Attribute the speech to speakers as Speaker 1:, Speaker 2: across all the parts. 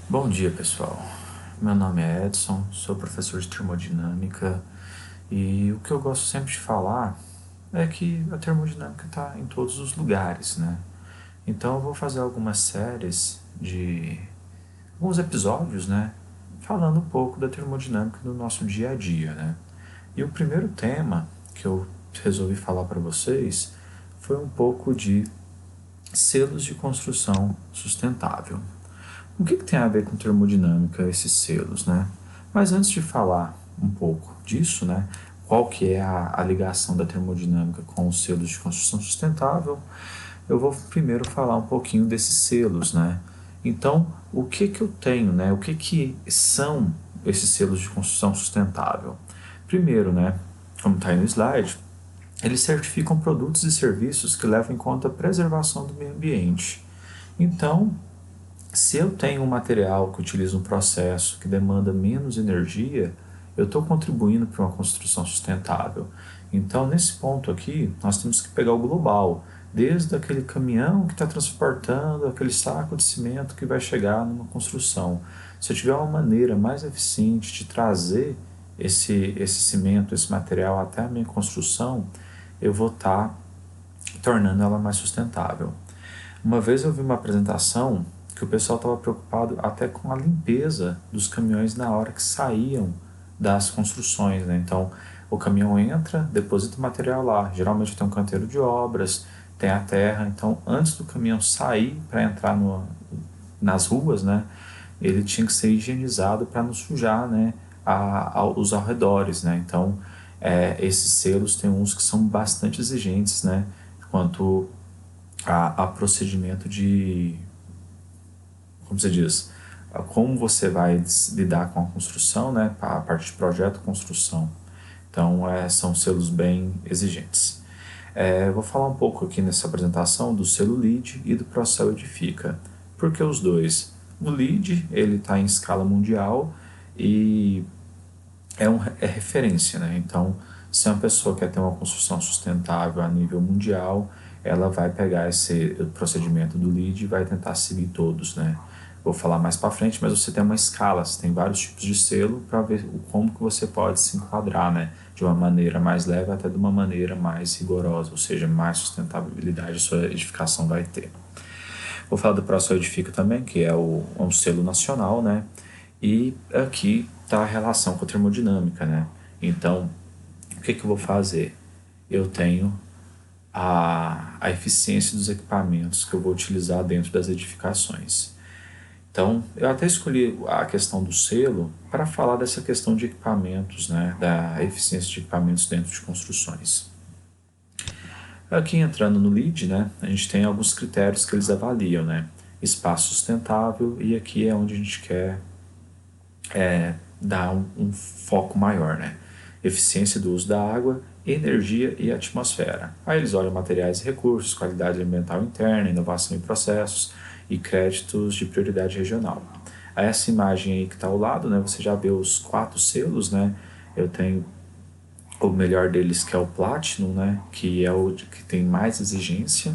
Speaker 1: Bom dia, pessoal. Meu nome é Edson, sou professor de termodinâmica e o que eu gosto sempre de falar é que a termodinâmica está em todos os lugares, né? Então eu vou fazer algumas séries de alguns episódios, né? Falando um pouco da termodinâmica no nosso dia a dia, né? E o primeiro tema que eu resolvi falar para vocês foi um pouco de selos de construção sustentável. O que tem a ver com termodinâmica esses selos, né? Mas antes de falar um pouco disso, né? Qual que é a ligação da termodinâmica com os selos de construção sustentável? Eu vou primeiro falar um pouquinho desses selos, né? Então, o que eu tenho, né? O que são esses selos de construção sustentável? Primeiro, né? Como está aí no slide, eles certificam produtos e serviços que levam em conta a preservação do meio ambiente. Então, se eu tenho um material que utiliza um processo que demanda menos energia, eu estou contribuindo para uma construção sustentável. Então, nesse ponto aqui, nós temos que pegar o global, desde aquele caminhão que está transportando aquele saco de cimento que vai chegar numa construção. Se eu tiver uma maneira mais eficiente de trazer esse cimento, esse material até a minha construção, eu vou estar tornando ela mais sustentável. Uma vez eu vi uma apresentação que o pessoal estava preocupado até com a limpeza dos caminhões na hora que saíam das construções, né? Então, o caminhão entra, deposita o material lá. Geralmente tem um canteiro de obras, tem a terra. Então, antes do caminhão sair para entrar nas ruas, né? Ele tinha que ser higienizado para não sujar, né? Os arredores, né? Então, esses selos tem uns que são bastante exigentes, né? Quanto a procedimento de, como você diz, como você vai lidar com a construção, né, a parte de projeto e construção. Então, são selos bem exigentes. Eu vou falar um pouco aqui nessa apresentação do selo LEED e do Procel Edifica. Por que os dois? O LEED ele está em escala mundial e é referência, né? Então, se uma pessoa quer ter uma construção sustentável a nível mundial, ela vai pegar esse procedimento do LEED e vai tentar seguir todos, né? Vou falar mais para frente, mas você tem uma escala, você tem vários tipos de selo para ver como que você pode se enquadrar, né? De uma maneira mais leve até de uma maneira mais rigorosa, ou seja, mais sustentabilidade a sua edificação vai ter. Vou falar do Procel Edifica também, que é um selo nacional, né? E aqui está a relação com a termodinâmica, né? Então, o que eu vou fazer? Eu tenho a eficiência dos equipamentos que eu vou utilizar dentro das edificações. Então, eu até escolhi a questão do selo para falar dessa questão de equipamentos, né? Da eficiência de equipamentos dentro de construções. Aqui entrando no LEED, né, a gente tem alguns critérios que eles avaliam, né? Espaço sustentável, e aqui é onde a gente quer dar um foco maior, né? Eficiência do uso da água, energia e atmosfera. Aí eles olham materiais e recursos, qualidade ambiental interna, inovação em processos e créditos de prioridade regional. Aí essa imagem aí que está ao lado, né, você já vê os 4 selos, né? Eu tenho o melhor deles que é o Platinum, né, que é o que tem mais exigência.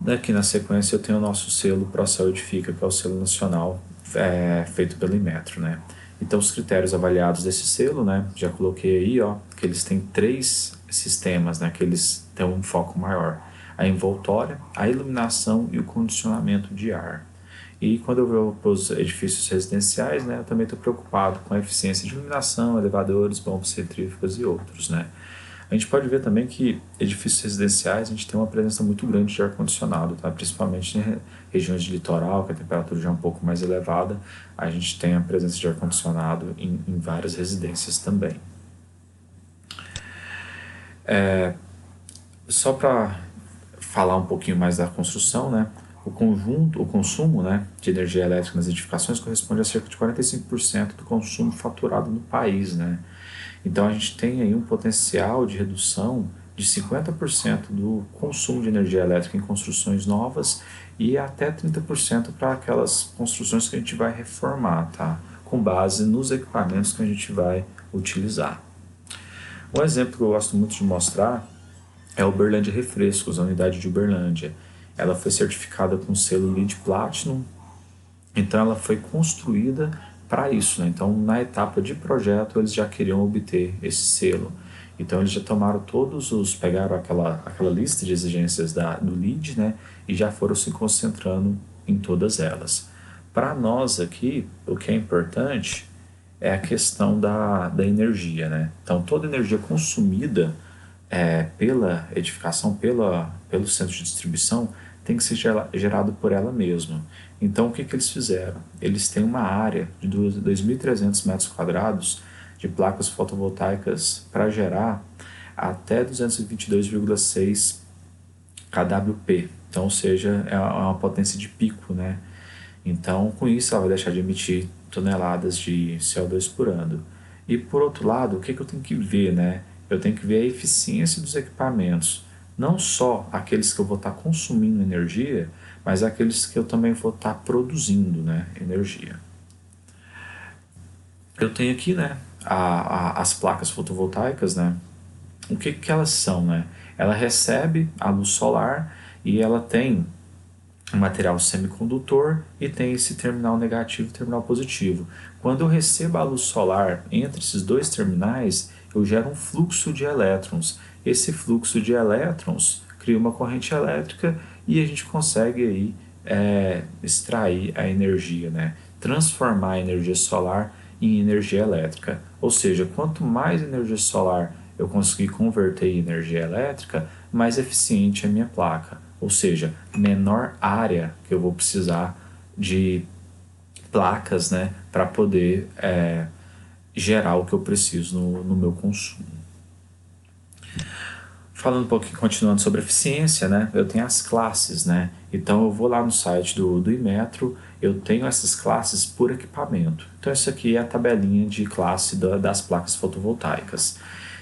Speaker 1: Aqui na sequência eu tenho o nosso selo Procel Edifica, que é o selo nacional feito pelo Inmetro, né. Então os critérios avaliados desse selo, né, já coloquei aí, ó, que eles têm 3 sistemas, né, que eles têm um foco maior: a envoltória, a iluminação e o condicionamento de ar. E quando eu vou para os edifícios residenciais, né, eu também estou preocupado com a eficiência de iluminação, elevadores, bombas centrífugas e outros, né. A gente pode ver também que edifícios residenciais a gente tem uma presença muito grande de ar-condicionado, tá? Principalmente em regiões de litoral, que a temperatura já é um pouco mais elevada, a gente tem a presença de ar-condicionado em várias residências também. Só para falar um pouquinho mais da construção, né? O consumo, né, de energia elétrica nas edificações corresponde a cerca de 45% do consumo faturado no país, né? Então a gente tem aí um potencial de redução de 50% do consumo de energia elétrica em construções novas e até 30% para aquelas construções que a gente vai reformar, tá? Com base nos equipamentos que a gente vai utilizar. Um exemplo que eu gosto muito de mostrar é a Uberlândia Refrescos, a unidade de Uberlândia. ela foi certificada com selo LEED Platinum, então ela foi construída para isso, né? Então na etapa de projeto eles já queriam obter esse selo. Então eles já tomaram pegaram aquela lista de exigências do LEED, né? E já foram se concentrando em todas elas. Para nós aqui, o que é importante é a questão da energia, né? Então toda energia consumida pela edificação, pelo centro de distribuição, tem que ser gerado por ela mesma. Então, o que, que eles fizeram? Eles têm uma área de 2.300 metros quadrados de placas fotovoltaicas para gerar até 222,6 kWp. Então, ou seja, é uma potência de pico, né? Então, com isso, ela vai deixar de emitir toneladas de CO2 por ano. E, por outro lado, o que, que eu tenho que ver, né? Eu tenho que ver a eficiência dos equipamentos. Não só aqueles que eu vou estar consumindo energia, mas aqueles que eu também vou estar produzindo, né, energia. Eu tenho aqui, né, as placas fotovoltaicas, né? O que, que elas são, né? Ela recebe a luz solar e ela tem um material semicondutor e tem esse terminal negativo e terminal positivo. Quando eu recebo a luz solar entre esses dois terminais, eu gero um fluxo de elétrons. Esse fluxo de elétrons cria uma corrente elétrica e a gente consegue aí extrair a energia, né? Transformar a energia solar em energia elétrica. Ou seja, quanto mais energia solar eu conseguir converter em energia elétrica, mais eficiente é a minha placa. Ou seja, menor área que eu vou precisar de placas, né, para poder gerar o que eu preciso no meu consumo. Falando um pouquinho, continuando sobre eficiência, né, eu tenho as classes, né, então eu vou lá no site do Inmetro, eu tenho essas classes por equipamento. Então essa aqui é a tabelinha de classe das placas fotovoltaicas.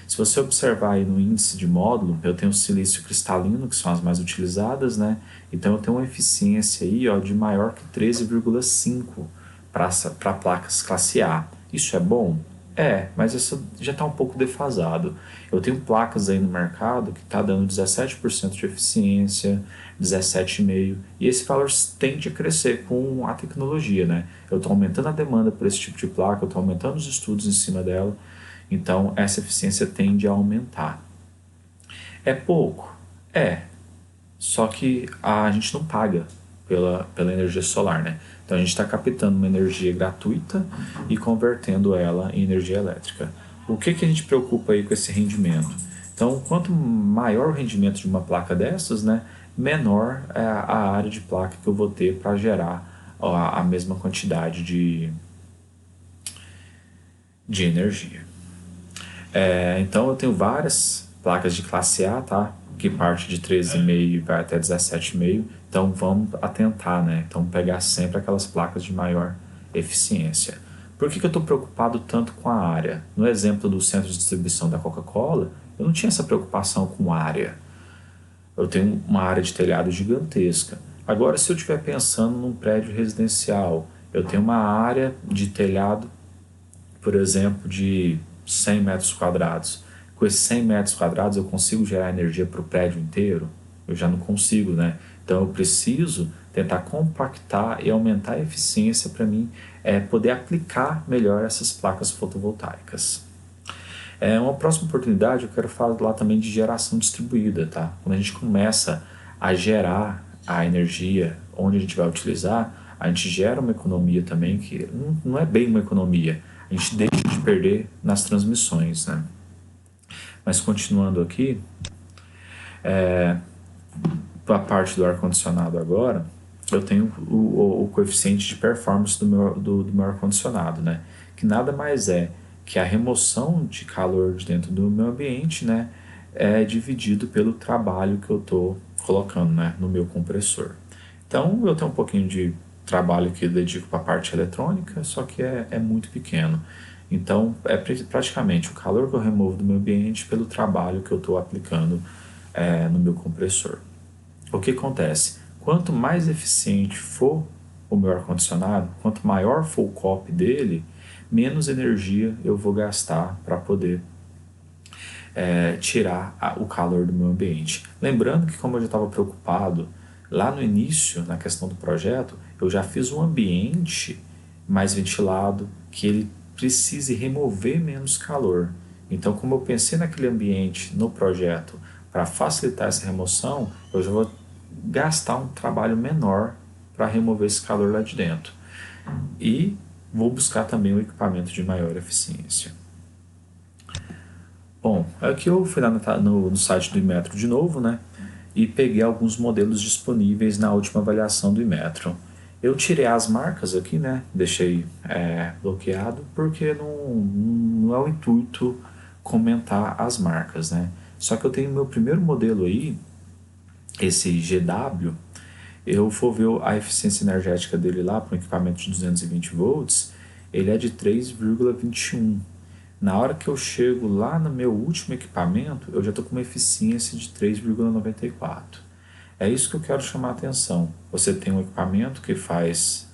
Speaker 1: Se você observar aí no índice de módulo, eu tenho o silício cristalino, que são as mais utilizadas, né? Então eu tenho uma eficiência aí, ó, de maior que 13,5 para placas classe A. Isso é bom? É, mas isso já está um pouco defasado. Eu tenho placas aí no mercado que está dando 17% de eficiência, 17,5%, e esse valor tende a crescer com a tecnologia, né? Eu estou aumentando a demanda por esse tipo de placa, eu estou aumentando os estudos em cima dela, então essa eficiência tende a aumentar. É pouco? É, só que a gente não paga pela energia solar, né? Então a gente está captando uma energia gratuita e convertendo ela em energia elétrica. O que, que a gente preocupa aí com esse rendimento? Então, quanto maior o rendimento de uma placa dessas, né, menor é a área de placa que eu vou ter para gerar a mesma quantidade de energia. Então eu tenho várias placas de classe A, tá? Que parte de 13,5 e vai até 17,5. Então vamos atentar, né? Então pegar sempre aquelas placas de maior eficiência. Por que eu estou preocupado tanto com a área? No exemplo do centro de distribuição da Coca-Cola, eu não tinha essa preocupação com área. Eu tenho uma área de telhado gigantesca. Agora, se eu estiver pensando num prédio residencial, eu tenho uma área de telhado, por exemplo, de 100 metros quadrados. Com esses 100 metros quadrados eu consigo gerar energia para o prédio inteiro? Eu já não consigo, né? Então eu preciso tentar compactar e aumentar a eficiência para mim poder aplicar melhor essas placas fotovoltaicas. Uma próxima oportunidade eu quero falar também de geração distribuída, tá? Quando a gente começa a gerar a energia onde a gente vai utilizar, a gente gera uma economia também que não é bem uma economia, a gente deixa de perder nas transmissões, né? Mas continuando aqui, para a parte do ar-condicionado agora, eu tenho o coeficiente de performance do meu ar-condicionado, né? Que nada mais é que a remoção de calor de dentro do meu ambiente, né? É dividido pelo trabalho que eu estou colocando, né? No meu compressor. Então, eu tenho um pouquinho de trabalho que eu dedico para a parte eletrônica, só que é muito pequeno. Então, é praticamente o calor que eu removo do meu ambiente pelo trabalho que eu estou aplicando no meu compressor. O que acontece? Quanto mais eficiente for o meu ar-condicionado, quanto maior for o COP dele, menos energia eu vou gastar para poder tirar o calor do meu ambiente. Lembrando que, como eu já estava preocupado Lá no início, na questão do projeto, eu já fiz um ambiente mais ventilado, que ele precise remover menos calor. Então, como eu pensei naquele ambiente no projeto para facilitar essa remoção, eu já vou gastar um trabalho menor para remover esse calor lá de dentro. E vou buscar também um equipamento de maior eficiência. Bom, aqui eu fui lá no site do Inmetro de novo, né? E peguei alguns modelos disponíveis na última avaliação do Inmetro. Eu tirei as marcas aqui, né? Deixei bloqueado, porque não é o intuito comentar as marcas, né? Só que eu tenho meu primeiro modelo aí, esse GW, eu vou ver a eficiência energética dele lá para um equipamento de 220 volts, ele é de 3,21. Na hora que eu chego lá no meu último equipamento, eu já estou com uma eficiência de 3,94. É isso que eu quero chamar a atenção. Você tem um equipamento que faz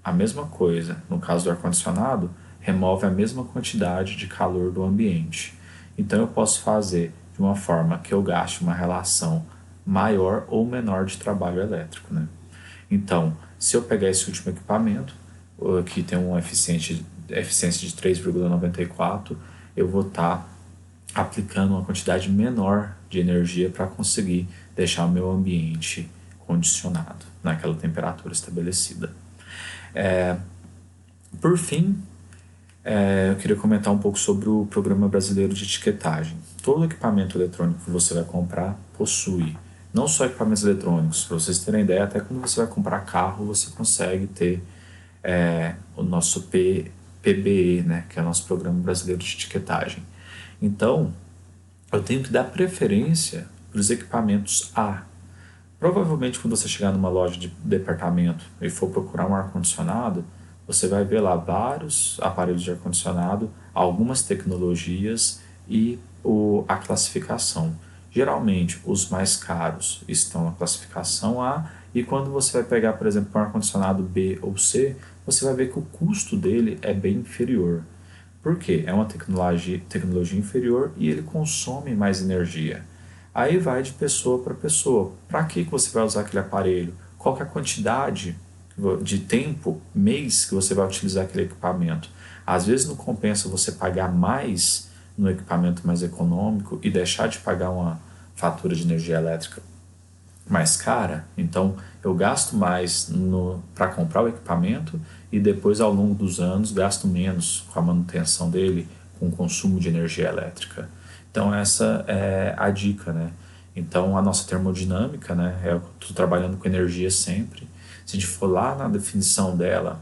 Speaker 1: a mesma coisa, no caso do ar-condicionado, remove a mesma quantidade de calor do ambiente. Então eu posso fazer de uma forma que eu gaste uma relação maior ou menor de trabalho elétrico, né? Então, se eu pegar esse último equipamento, que tem uma eficiência de 3,94, eu vou estar aplicando uma quantidade menor de energia para conseguir deixar o meu ambiente condicionado naquela temperatura estabelecida. Por fim, eu queria comentar um pouco sobre o Programa Brasileiro de Etiquetagem. Todo equipamento eletrônico que você vai comprar possui, não só equipamentos eletrônicos, para vocês terem ideia, até quando você vai comprar carro, você consegue ter o nosso PBE, né, que é o nosso Programa Brasileiro de Etiquetagem. Então, eu tenho que dar preferência para os equipamentos A. Provavelmente, quando você chegar numa loja de departamento e for procurar um ar-condicionado, você vai ver lá vários aparelhos de ar-condicionado, algumas tecnologias e a classificação. Geralmente, os mais caros estão na classificação A, e quando você vai pegar, por exemplo, um ar-condicionado B ou C, você vai ver que o custo dele é bem inferior. Por quê? É uma tecnologia inferior e ele consome mais energia. Aí vai de pessoa para pessoa. Para que você vai usar aquele aparelho? Qual que é a quantidade de tempo, mês, que você vai utilizar aquele equipamento? Às vezes não compensa você pagar mais no equipamento mais econômico e deixar de pagar uma fatura de energia elétrica mais cara. Então eu gasto mais para comprar o equipamento e depois, ao longo dos anos, gasto menos com a manutenção dele, com o consumo de energia elétrica. Então essa é a dica, né? Então a nossa termodinâmica, né? Eu estou trabalhando com energia sempre. Se a gente for lá na definição dela,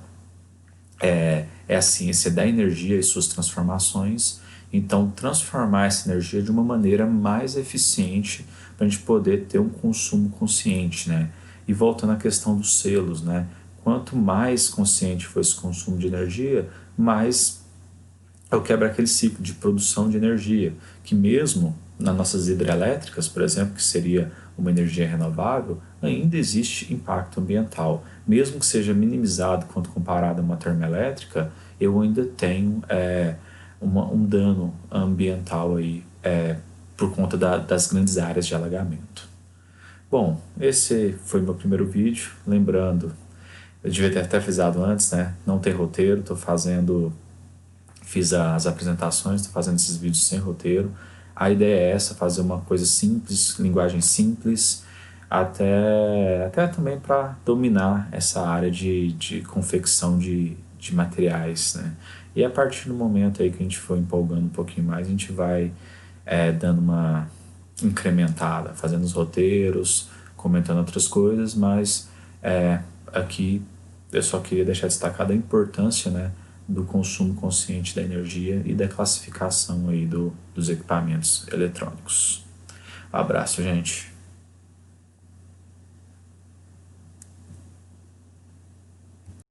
Speaker 1: é a ciência da energia e suas transformações. Então, transformar essa energia de uma maneira mais eficiente para a gente poder ter um consumo consciente, né? E voltando à questão dos selos, né? Quanto mais consciente for esse consumo de energia, mais eu quebro aquele ciclo de produção de energia, que mesmo nas nossas hidrelétricas, por exemplo, que seria uma energia renovável, ainda existe impacto ambiental. Mesmo que seja minimizado quando comparado a uma termoelétrica, eu ainda tenho um dano ambiental aí, por conta das grandes áreas de alagamento. Bom, esse foi meu primeiro vídeo. Lembrando, eu devia ter até avisado antes, né? Não tem roteiro, fiz as apresentações, estou fazendo esses vídeos sem roteiro. A ideia é essa, fazer uma coisa simples, linguagem simples, até também para dominar essa área de confecção de materiais, né? E a partir do momento aí que a gente for empolgando um pouquinho mais, a gente vai dando uma incrementada, fazendo os roteiros, comentando outras coisas, mas aqui eu só queria deixar destacada a importância, né, do consumo consciente da energia e da classificação aí dos equipamentos eletrônicos. Um abraço, gente.